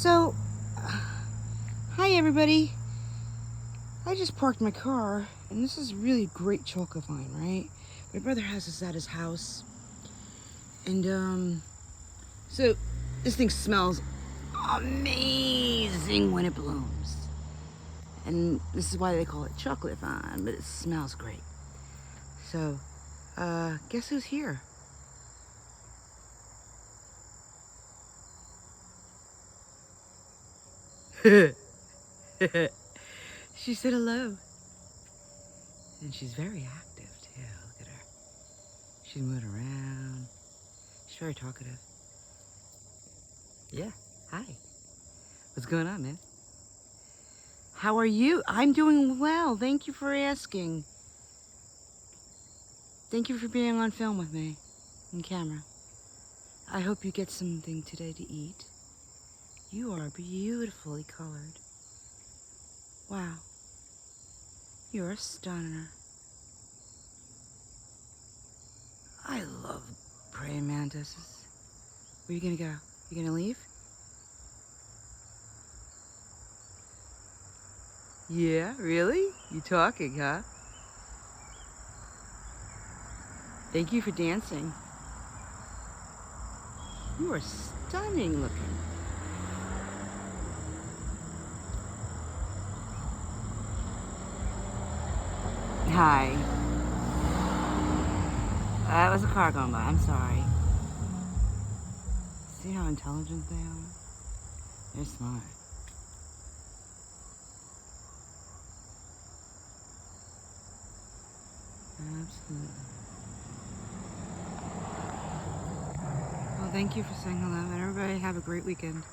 So, hi everybody. I just parked my car, and this is really great chocolate vine, right? My brother has this at his house, and so this thing smells amazing when it blooms, and this is why they call it chocolate vine, but it smells great. So, guess who's here? She said hello. And she's very active too. Look at her. She's moving around. She's very talkative. Yeah. Hi. What's going on, man? How are you? I'm doing well. Thank you for asking. Thank you for being on film with me, on camera. I hope you get something today to eat. You are beautifully colored. Wow. You're a stunner. I love praying mantises. Where are you gonna go? You gonna leave? Yeah, really? You talking, huh? Thank you for dancing. You are stunning looking. Hi. That was a car going by. I'm sorry. See how intelligent they are? They're smart. Absolutely. Well, thank you for saying hello, and everybody have a great weekend.